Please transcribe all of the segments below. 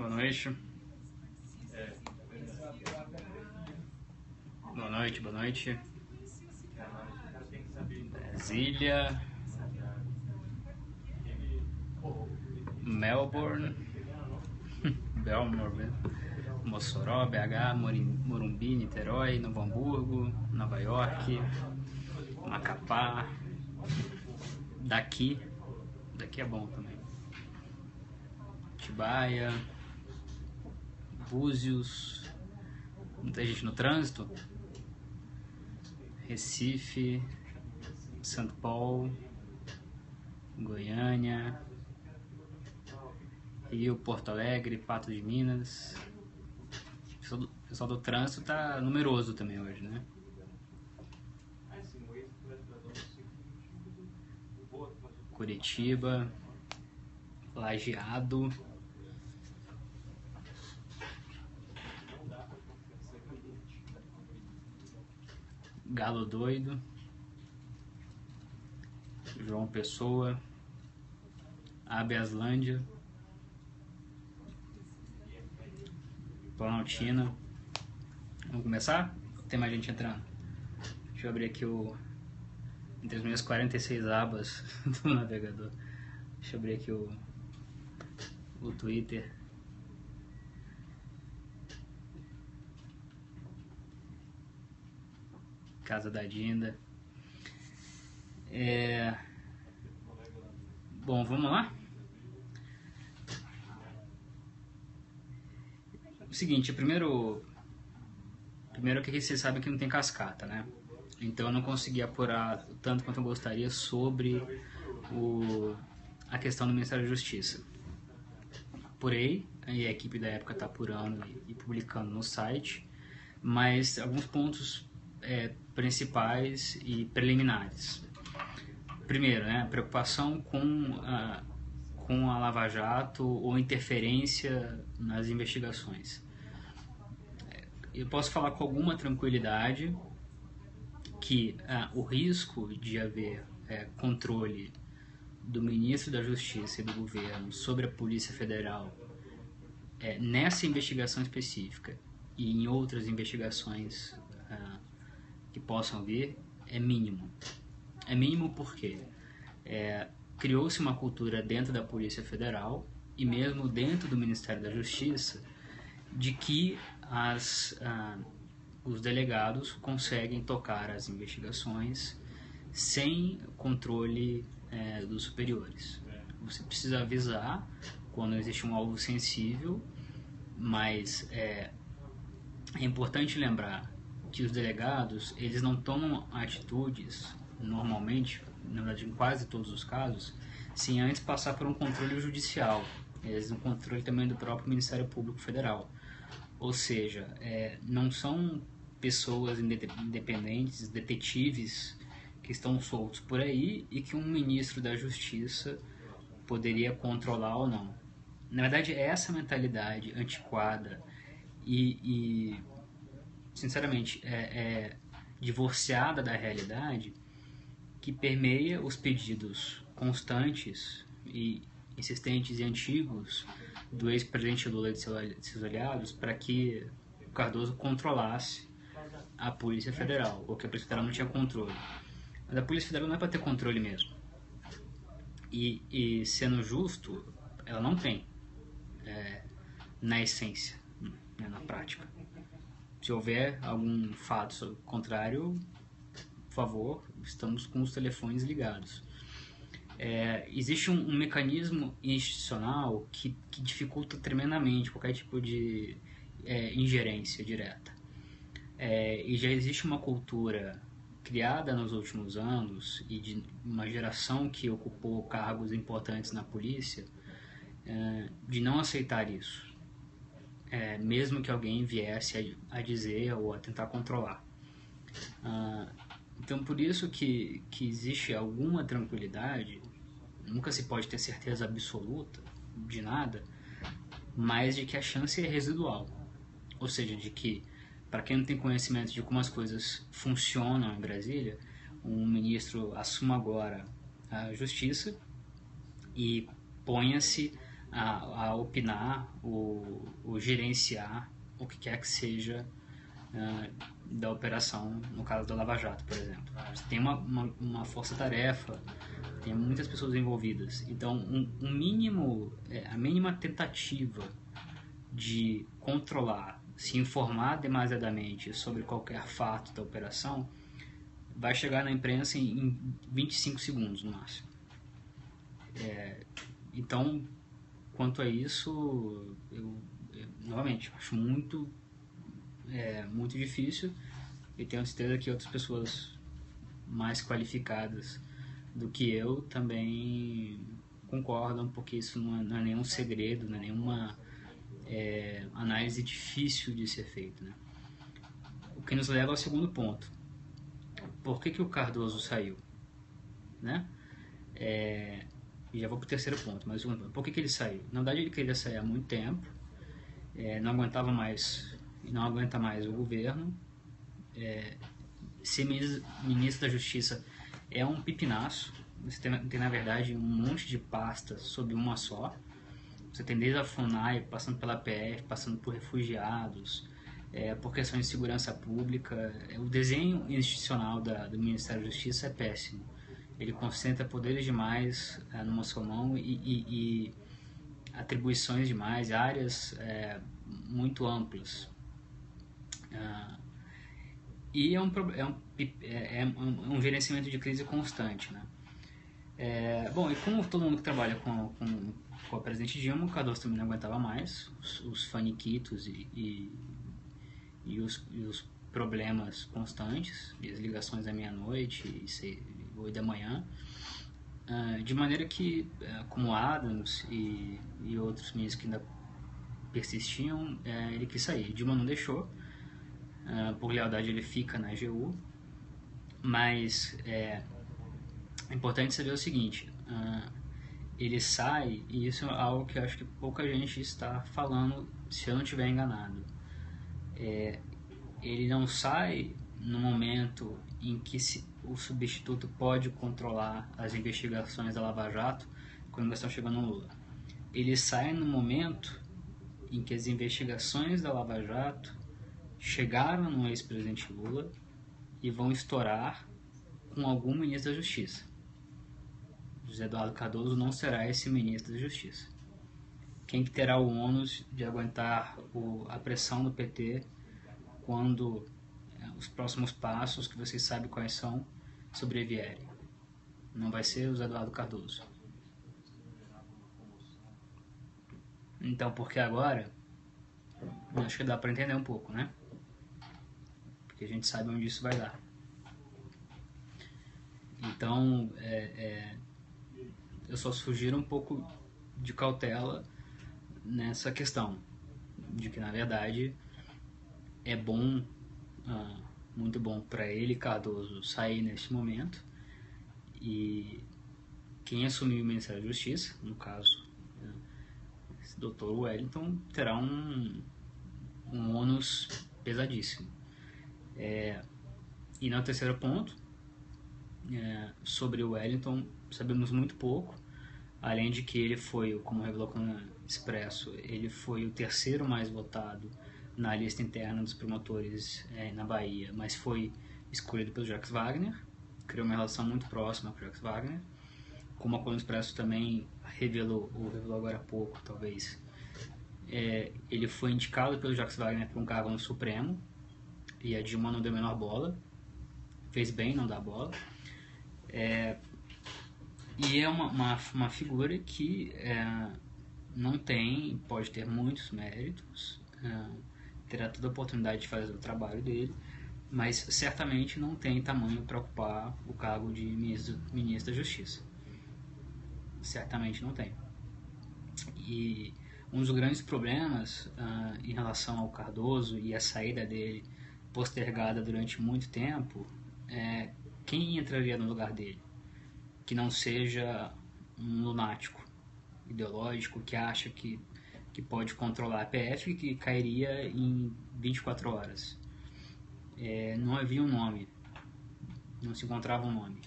Boa noite. Boa noite, boa noite. Brasília, Melbourne, Belmore, Mossoró, BH, Morumbi, Niterói, Novo Hamburgo, Nova York, Macapá, daqui é bom também, Atibaia, Búzios, muita gente no trânsito, Recife, São Paulo, Goiânia, Rio, Porto Alegre, Patos de Minas. O pessoal do trânsito tá numeroso também hoje, né? Curitiba, Lajeado, Galo Doido, João Pessoa, Abiaslândia, Planaltina. Vamos começar? Tem mais gente entrando. Deixa eu abrir aqui entre as minhas 46 abas do navegador. Deixa eu abrir aqui o Twitter. Casa da Dinda. Bom, vamos lá? O seguinte, primeiro que vocês sabem que não tem cascata, né? Então eu não consegui apurar tanto quanto eu gostaria sobre a questão do Ministério da Justiça. Apurei, e a equipe da época está apurando e publicando no site, mas alguns pontos principais e preliminares. Primeiro, né, a preocupação com a Lava Jato ou interferência nas investigações. Eu posso falar com alguma tranquilidade que o risco de haver controle do ministro da Justiça e do governo sobre a Polícia Federal nessa investigação específica e em outras investigações que possam vir é mínimo. É mínimo porque criou-se uma cultura dentro da Polícia Federal e mesmo dentro do Ministério da Justiça de que os delegados conseguem tocar as investigações sem controle dos superiores. Você precisa avisar quando existe um alvo sensível, mas é importante lembrar que os delegados eles não tomam atitudes normalmente, na verdade em quase todos os casos, sem antes passar por um controle judicial, um controle também do próprio Ministério Público Federal. Ou seja, não são pessoas independentes, detetives que estão soltos por aí e que um ministro da Justiça poderia controlar ou não. Na verdade, é essa mentalidade antiquada e sinceramente, divorciada da realidade que permeia os pedidos constantes e insistentes e antigos do ex-presidente Lula e de seus aliados para que o Cardoso controlasse a Polícia Federal, ou que a Polícia Federal não tinha controle. Mas a Polícia Federal não é para ter controle mesmo. E sendo justo, ela não tem, na essência, né, na prática. Se houver algum fato contrário, por favor, estamos com os telefones ligados. Existe um mecanismo institucional que dificulta tremendamente qualquer tipo de ingerência direta. E já existe uma cultura criada nos últimos anos e de uma geração que ocupou cargos importantes na polícia de não aceitar isso. Mesmo que alguém viesse a dizer ou a tentar controlar. Então, por isso que existe alguma tranquilidade, nunca se pode ter certeza absoluta de nada, mas de que a chance é residual. Ou seja, de que, para quem não tem conhecimento de como as coisas funcionam em Brasília, um ministro assuma agora a justiça e ponha-se a opinar ou gerenciar o que quer que seja da operação, no caso da Lava Jato, por exemplo. Você tem uma força-tarefa, tem muitas pessoas envolvidas, então a mínima tentativa de controlar, se informar demasiadamente sobre qualquer fato da operação, vai chegar na imprensa em 25 segundos no máximo. Então, quanto a isso, eu novamente acho muito difícil, e tenho certeza que outras pessoas mais qualificadas do que eu também concordam, porque isso não é nenhum segredo, não é nenhuma análise difícil de ser feita, né? O que nos leva ao segundo ponto. Por que o Cardoso saiu? Né? E já vou para o terceiro ponto, mas por que ele saiu? Na verdade, ele queria sair há muito tempo, não aguentava mais, não aguenta mais o governo. Ser ministro da Justiça é um pipinaço. Você tem na verdade um monte de pastas sobre uma só. Você tem desde a FUNAI, passando pela PF, passando por refugiados, por questões de segurança pública. O desenho institucional do Ministério da Justiça é péssimo. Ele concentra poderes demais numa só mão e atribuições demais, áreas muito amplas. E é um gerenciamento de crise constante, né? Bom, e como todo mundo que trabalha com a presidente Dilma, o Cardoso também não aguentava mais os faniquitos e os problemas constantes, e as ligações da meia-noite e 8 da manhã, de maneira que, como Adams e outros ministros que ainda persistiam, ele quis sair. Dilma não deixou, por lealdade ele fica na AGU, mas é importante saber o seguinte: ele sai, e isso é algo que eu acho que pouca gente está falando, se eu não estiver enganado. Ele não sai no momento em que o substituto pode controlar as investigações da Lava Jato quando estão chegando no Lula. Ele sai no momento em que as investigações da Lava Jato chegaram no ex-presidente Lula e vão estourar com algum ministro da Justiça. José Eduardo Cardoso não será esse ministro da Justiça. Quem que terá o ônus de aguentar a pressão do PT quando os próximos passos, que vocês sabem quais são, sobrevierem? Não vai ser o José Eduardo Cardoso. Então, porque agora, acho que dá para entender um pouco, né? Porque a gente sabe onde isso vai dar. Então, eu só sugiro um pouco de cautela nessa questão, de que na verdade é bom, muito bom para ele, Cardoso, sair neste momento, e quem assumir o Ministério da Justiça, no caso, esse Dr. Wellington, terá um ônus pesadíssimo. E no terceiro ponto, sobre o Wellington, sabemos muito pouco, além de que ele foi, como revelou com o Expresso, ele foi o terceiro mais votado na lista interna dos promotores na Bahia, mas foi escolhido pelo Jacques Wagner, criou uma relação muito próxima com o Jacques Wagner, como a Coluna Expresso também revelou agora há pouco, talvez. Ele foi indicado pelo Jacques Wagner para um cargo no Supremo, e a Dilma não deu a menor bola, fez bem não dar bola. E é uma figura que não tem, pode ter muitos méritos, terá toda a oportunidade de fazer o trabalho dele, mas certamente não tem tamanho para ocupar o cargo de ministro da Justiça. Certamente não tem. E um dos grandes problemas em relação ao Cardoso e a saída dele postergada durante muito tempo é quem entraria no lugar dele, que não seja um lunático ideológico que acha que pode controlar a PF, que cairia em 24 horas. Não havia um nome, não se encontrava um nome.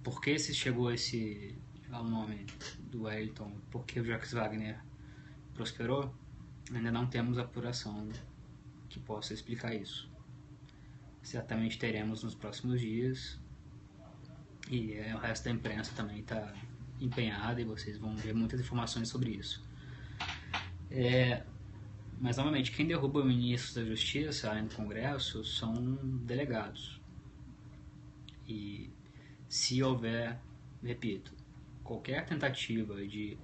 Por que se chegou a ao nome do Wellington, porque o Jacques Wagner prosperou, ainda não temos apuração que possa explicar isso. Certamente teremos nos próximos dias, e o resto da imprensa também está empenhada e vocês vão ver muitas informações sobre isso. Mas, novamente, quem derruba o ministro da Justiça além do Congresso são delegados. E se houver, repito, qualquer tentativa de,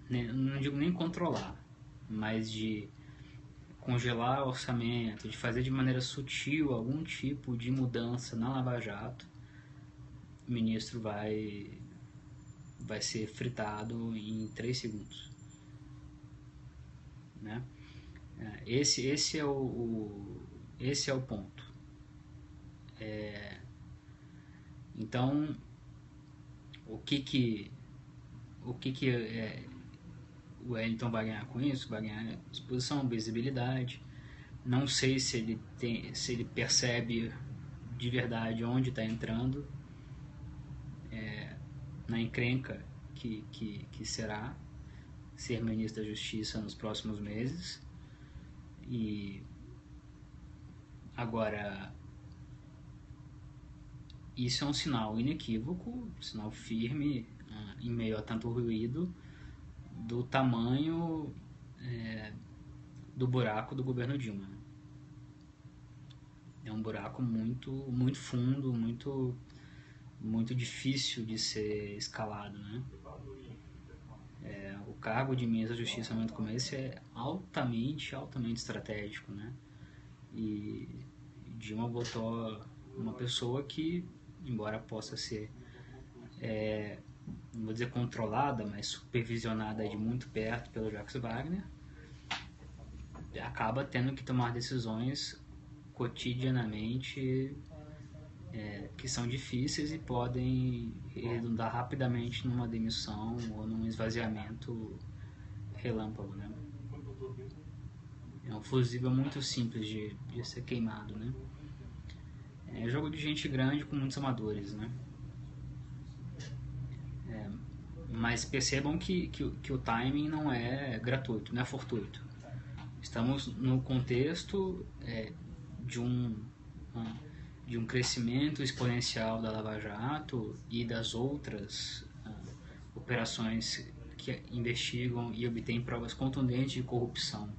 não digo nem controlar, mas de congelar o orçamento, de fazer de maneira sutil algum tipo de mudança na Lava Jato, o ministro vai ser fritado em 3 segundos. Né? Esse é o ponto. Então, o que o Wellington vai ganhar com isso? Vai ganhar exposição, visibilidade. Não sei se ele percebe de verdade onde está entrando, na encrenca que será ser ministro da Justiça nos próximos meses. E agora, isso é um sinal inequívoco, um sinal firme, em meio a tanto ruído, do tamanho do buraco do governo Dilma. É um buraco muito, muito fundo, muito, muito difícil de ser escalado, né? O cargo de ministro da Justiça no momento como esse é altamente estratégico, né? E Dilma botou uma pessoa que, embora possa ser, não vou dizer controlada, mas supervisionada de muito perto pelo Jacques Wagner, acaba tendo que tomar decisões cotidianamente que são difíceis e podem redundar rapidamente numa demissão ou num esvaziamento relâmpago, né? É um fusível muito simples de ser queimado, né? É jogo de gente grande com muitos amadores, né? Mas percebam que o timing não é gratuito, não é fortuito. Estamos no contexto de um crescimento exponencial da Lava Jato e das outras operações que investigam e obtêm provas contundentes de corrupção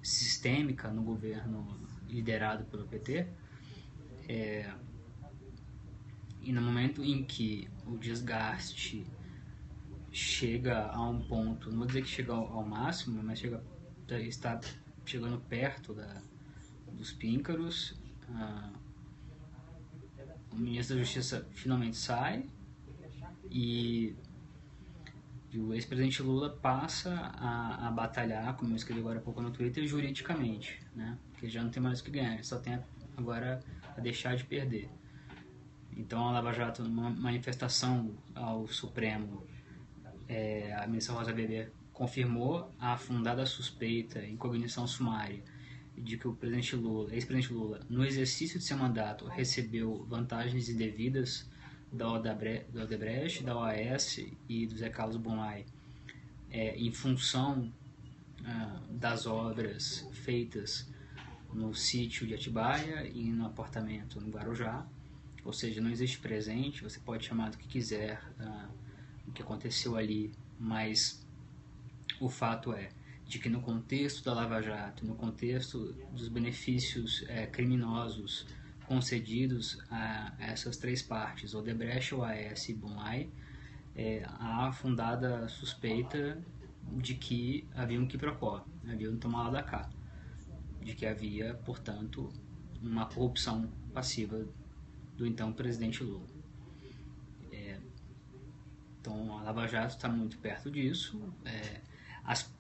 sistêmica no governo liderado pelo PT. E no momento em que o desgaste chega a um ponto, não vou dizer que chega ao máximo, mas está chegando perto dos píncaros, o ministro da Justiça finalmente sai e o ex-presidente Lula passa a batalhar, como eu escrevi agora há pouco no Twitter, juridicamente, né? Porque já não tem mais o que ganhar, ele só tem agora a deixar de perder. Então a Lava Jato, numa manifestação ao Supremo, a ministra Rosa Weber confirmou a fundada suspeita em cognição sumária de que o ex-presidente Lula, no exercício de seu mandato, recebeu vantagens indevidas da Odebrecht, da OAS e do Zé Carlos Bonai, em função das obras feitas no sítio de Atibaia e no apartamento no Guarujá. Ou seja, não existe presente, você pode chamar do que quiser o que aconteceu ali, mas o fato é de que no contexto da Lava Jato, no contexto dos benefícios criminosos concedidos a essas 3 partes, Odebrecht, OAS e Bonai, há fundada suspeita de que havia um quiprocó, havia um tomar lá da cá, de que havia, portanto, uma corrupção passiva do então presidente Lula. Então a Lava Jato está muito perto disso.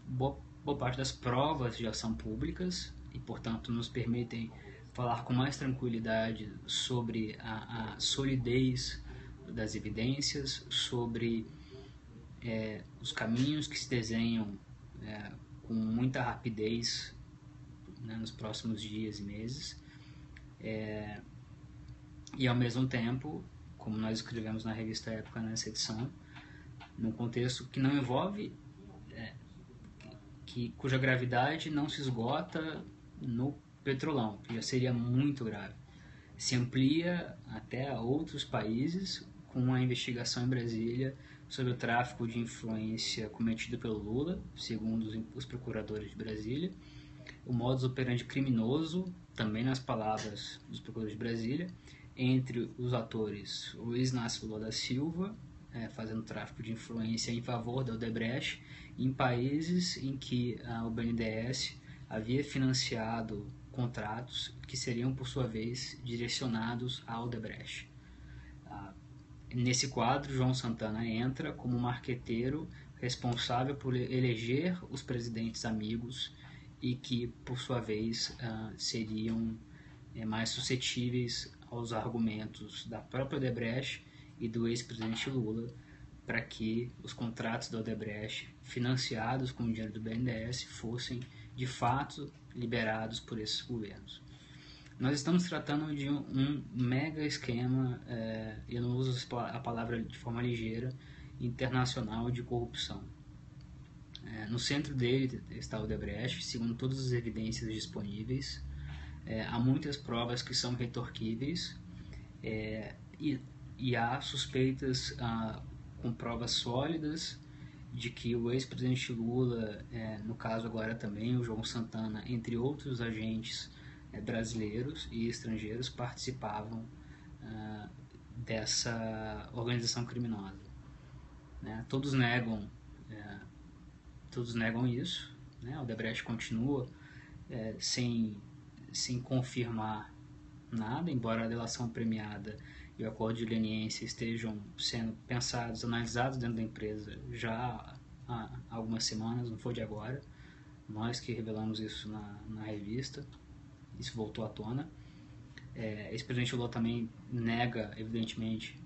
Boa parte das provas já são públicas e, portanto, nos permitem falar com mais tranquilidade sobre a solidez das evidências, sobre os caminhos que se desenham com muita rapidez, né, nos próximos dias e meses. E, ao mesmo tempo, como nós escrevemos na revista Época nessa edição, num contexto que não envolve, cuja gravidade não se esgota no petrolão, que já seria muito grave. Se amplia até a outros países com a investigação em Brasília sobre o tráfico de influência cometido pelo Lula, segundo os procuradores de Brasília, o modus operandi criminoso, também nas palavras dos procuradores de Brasília, entre os atores Luiz Inácio Lula da Silva, fazendo tráfico de influência em favor da Odebrecht, em países em que o BNDES havia financiado contratos que seriam, por sua vez, direcionados à Odebrecht. Nesse quadro, João Santana entra como marqueteiro responsável por eleger os presidentes amigos e que, por sua vez, seriam mais suscetíveis aos argumentos da própria Odebrecht e do ex-presidente Lula para que os contratos da Odebrecht, financiados com o dinheiro do BNDES, fossem, de fato, liberados por esses governos. Nós estamos tratando de um mega esquema, eu não uso a palavra de forma ligeira, internacional de corrupção. No centro dele está o Odebrecht, segundo todas as evidências disponíveis. Há muitas provas que são retorquíveis e há suspeitas com provas sólidas de que o ex-presidente Lula, no caso agora também o João Santana, entre outros agentes brasileiros e estrangeiros, participavam dessa organização criminosa. Todos negam isso. O Odebrecht continua sem confirmar nada, embora a delação premiada e o acordo de leniência estejam sendo pensados, analisados dentro da empresa já há algumas semanas, não foi de agora. Nós que revelamos isso na revista, isso voltou à tona. Ex-presidente Lula também nega, evidentemente,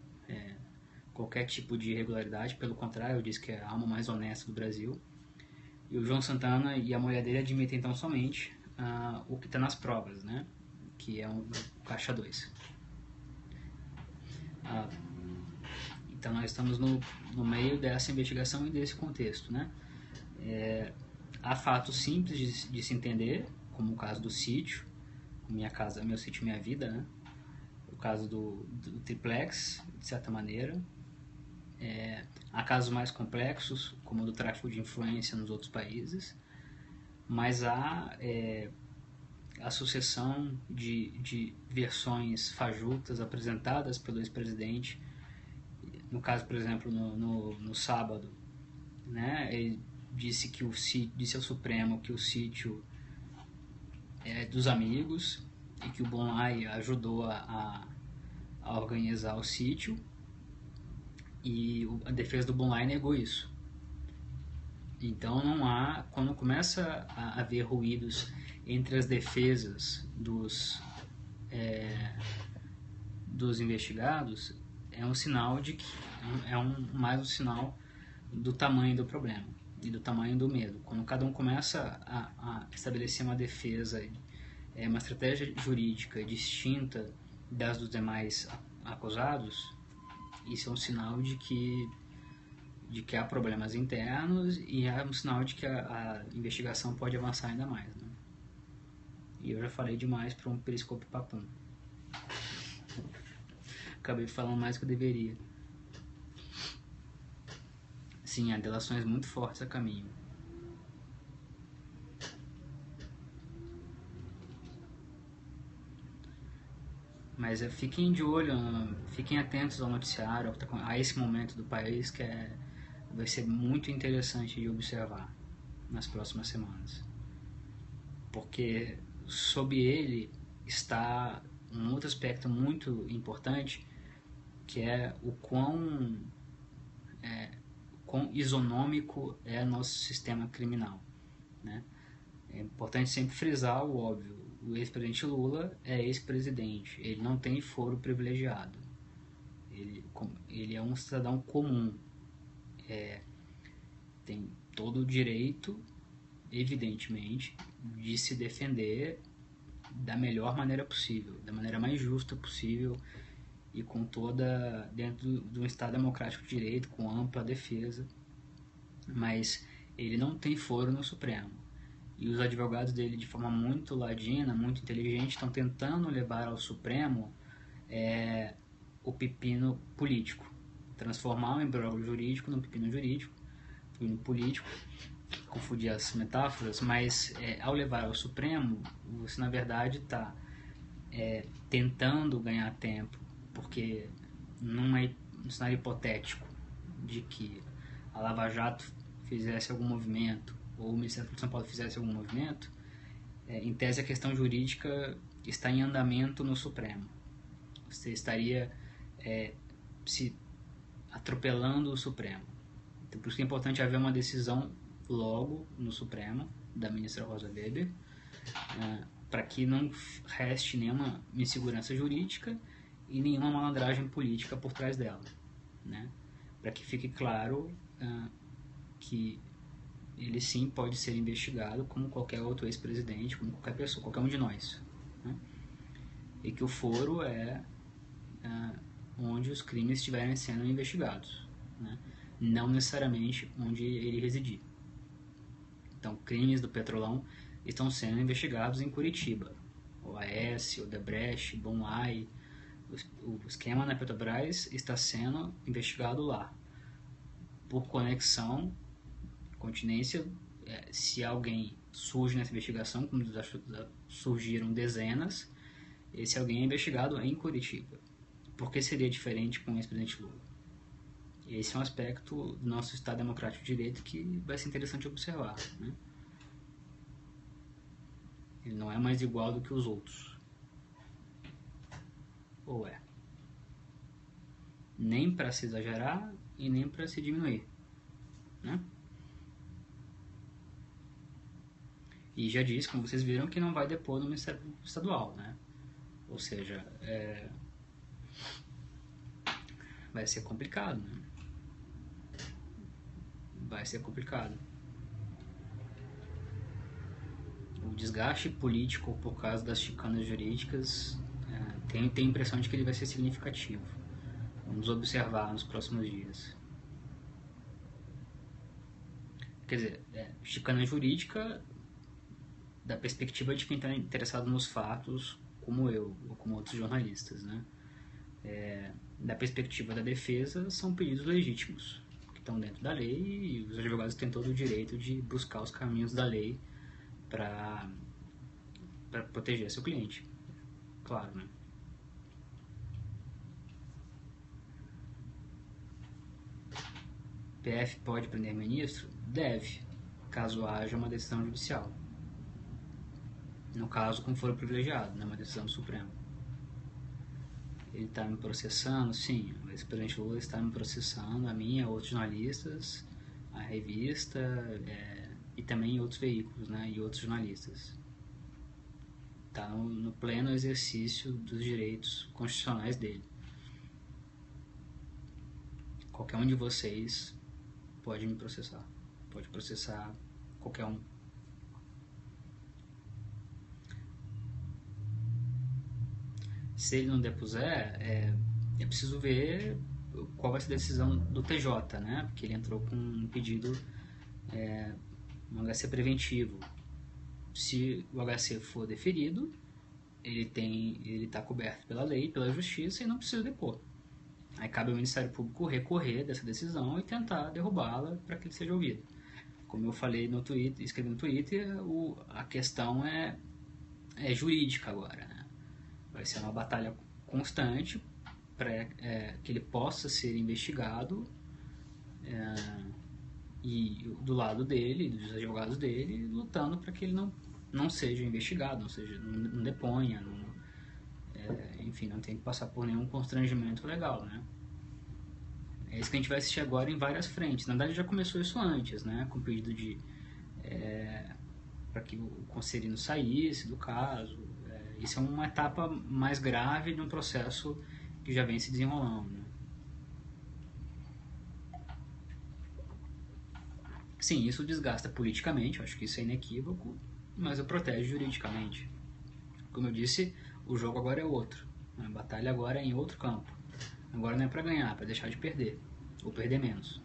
qualquer tipo de irregularidade, pelo contrário, diz que é a alma mais honesta do Brasil. E o João Santana e a mulher dele admitem então somente o que está nas provas, que é o caixa 2. Então nós estamos no meio dessa investigação e desse contexto. Há fatos simples de se entender, como o caso do sítio, Minha Casa, Meu Sítio, Minha Vida, o caso do triplex, de certa maneira. Há casos mais complexos, como o do tráfico de influência nos outros países, mas há a sucessão de versões fajutas apresentadas pelo ex-presidente. No caso, por exemplo, no sábado, ele disse disse ao Supremo que o sítio é dos amigos e que o Bonlai ajudou a organizar o sítio, e a defesa do Bonlai negou isso. Então quando começa a haver ruídos entre as defesas dos investigados, é um sinal de que mais um sinal do tamanho do problema e do tamanho do medo. Quando cada um começa a estabelecer uma defesa, uma estratégia jurídica distinta das dos demais acusados, isso é um sinal de que há problemas internos e é um sinal de que a investigação pode avançar ainda mais. E eu já falei demais para um periscópio papum. Acabei falando mais do que eu deveria. Sim, há delações muito fortes a caminho. Mas fiquem de olho, fiquem atentos ao noticiário, a esse momento do país, que vai ser muito interessante de observar nas próximas semanas. Porque sob ele está um outro aspecto muito importante, que é o quão isonômico é nosso sistema criminal. É importante sempre frisar o óbvio. O ex-presidente Lula é ex-presidente, ele não tem foro privilegiado, ele é um cidadão comum, tem todo o direito, evidentemente, de se defender da melhor maneira possível, da maneira mais justa possível e com toda dentro de um Estado democrático de direito, com ampla defesa, mas ele não tem foro no Supremo. E os advogados dele, de forma muito ladina, muito inteligente, estão tentando levar ao Supremo o pepino político, transformar o imbróglio jurídico num pepino jurídico, pepino político, confundir as metáforas, mas ao levar ao Supremo, você na verdade está tentando ganhar tempo, porque num cenário hipotético de que a Lava Jato fizesse algum movimento, ou o Ministério Público de São Paulo fizesse algum movimento, em tese a questão jurídica está em andamento no Supremo. Você estaria se atropelando o Supremo. Então, por isso que é importante haver uma decisão logo no Supremo, da ministra Rosa Weber, para que não reste nenhuma insegurança jurídica e nenhuma malandragem política por trás dela, né? Para que fique claro que ele sim pode ser investigado como qualquer outro ex-presidente, como qualquer pessoa, qualquer um de nós, né? E que o foro é onde os crimes estiverem sendo investigados, né? Não necessariamente onde ele residir. Então, crimes do Petrolão estão sendo investigados em Curitiba. O AS, o Debrecht, Bonlai, o esquema na Petrobras está sendo investigado lá. Por conexão, continência, se alguém surge nessa investigação, como já surgiram dezenas, esse alguém é investigado em Curitiba. Por que seria diferente com o ex-presidente Lula? Esse é um aspecto do nosso Estado Democrático de Direito que vai ser interessante observar, né? Ele não é mais igual do que os outros. Ou é? Nem para se exagerar e nem para se diminuir, né? E já disse, como vocês viram, que não vai depor no Ministério Público Estadual, né? Ou seja, vai ser complicado, né? Vai ser complicado. O desgaste político por causa das chicanas jurídicas tem a impressão de que ele vai ser significativo. Vamos observar nos próximos dias. Quer dizer, chicana jurídica da perspectiva de quem está interessado nos fatos, como eu, ou como outros jornalistas, né? Da perspectiva da defesa, são pedidos legítimos, que estão dentro da lei, e os advogados têm todo o direito de buscar os caminhos da lei para proteger seu cliente. Claro, né? PF pode prender ministro? Deve, caso haja uma decisão judicial. No caso, com foro privilegiado, né, uma decisão do Supremo. Ele está me processando? Sim, o ex-presidente Lula está me processando, a mim, a outros jornalistas, a revista e também outros veículos, né, e outros jornalistas. Está no pleno exercício dos direitos constitucionais dele. Qualquer um de vocês pode me processar. Pode processar qualquer um. Se ele não depuser, é preciso ver qual vai ser a decisão do TJ, né? Porque ele entrou com um pedido, um HC preventivo. Se o HC for deferido, ele está coberto pela lei, pela justiça e não precisa depor. Aí cabe ao Ministério Público recorrer dessa decisão e tentar derrubá-la para que ele seja ouvido. Como eu falei no Twitter, escrevi no Twitter, a questão é jurídica agora, né? Vai ser uma batalha constante para que ele possa ser investigado e do lado dele, dos advogados dele, lutando para que ele não seja investigado, não deponha, enfim, não tem que passar por nenhum constrangimento legal, né? É isso que a gente vai assistir agora em várias frentes. Na verdade já começou isso antes, né? Com o pedido de para que o conselheiro saísse do caso. Isso é uma etapa mais grave de um processo que já vem se desenrolando, né? Sim, isso desgasta politicamente, eu acho que isso é inequívoco, mas o protege juridicamente. Como eu disse, o jogo agora é outro. A batalha agora é em outro campo. Agora não é para ganhar, é para deixar de perder, ou perder menos.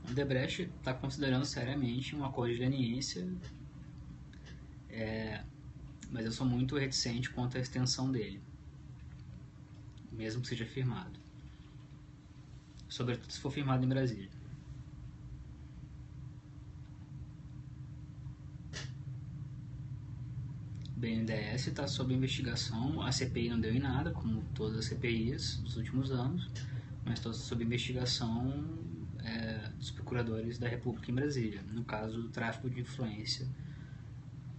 O Odebrecht está considerando seriamente um acordo de leniência, mas eu sou muito reticente quanto à extensão dele, mesmo que seja firmado. Sobretudo se for firmado em Brasília. O BNDES está sob investigação, a CPI não deu em nada, como todas as CPIs dos últimos anos, mas está sob investigação dos procuradores da República em Brasília, no caso do tráfico de influência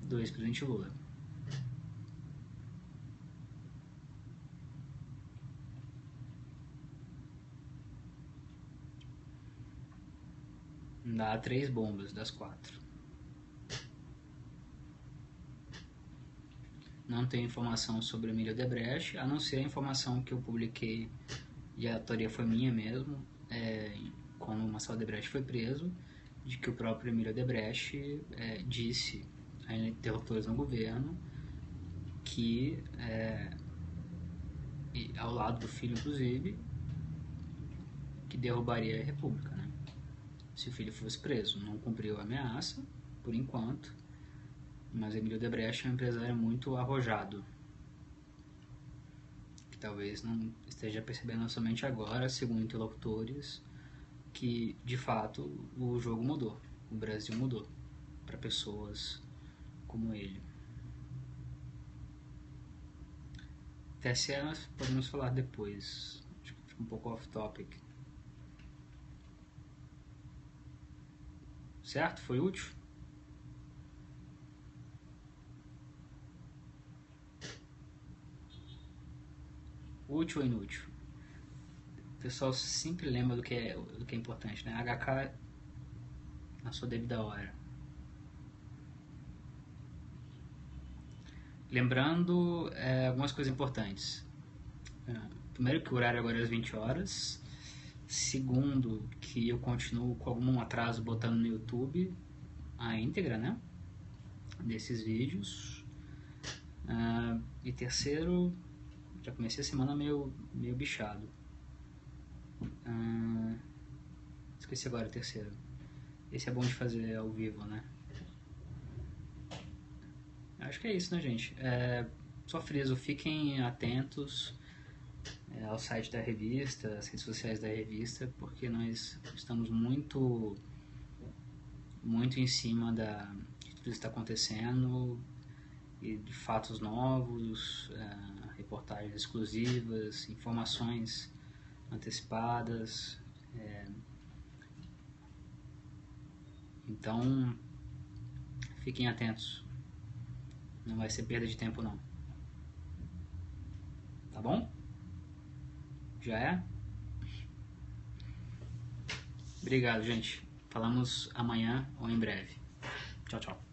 do ex-presidente Lula. Dá 3 bombas das 4. Não tenho informação sobre Emílio Odebrecht, a não ser a informação que eu publiquei, e a autoria foi minha mesmo, quando o Marcelo Odebrecht foi preso, de que o próprio Emílio Odebrecht disse a interlocutores no governo que, ao lado do filho inclusive, que derrubaria a República, né? Se o filho fosse preso. Não cumpriu a ameaça, por enquanto, mas Emílio Odebrecht é um empresário muito arrojado, que talvez não esteja percebendo somente agora, segundo interlocutores, que de fato o jogo mudou, o Brasil mudou para pessoas como ele. TSE nós podemos falar depois, acho que fica um pouco off-topic. Certo? Foi útil? Útil ou inútil? O pessoal sempre lembra do que é importante, né? HK na sua devida hora. Lembrando algumas coisas importantes. Primeiro, que o horário agora é às 20 horas. Segundo, que eu continuo com algum atraso botando no YouTube a íntegra, né? Desses vídeos. E terceiro, já comecei a semana meio bichado. Esqueci agora o terceiro. Esse é bom de fazer ao vivo, né? Acho que é isso, né, gente? Só friso, fiquem atentos ao site da revista, às redes sociais da revista, porque nós estamos muito em cima de tudo que está acontecendo e de fatos novos, reportagens exclusivas, informações antecipadas. Então, fiquem atentos. Não vai ser perda de tempo, não. Tá bom? Já é? Obrigado, gente. Falamos amanhã ou em breve. Tchau, tchau.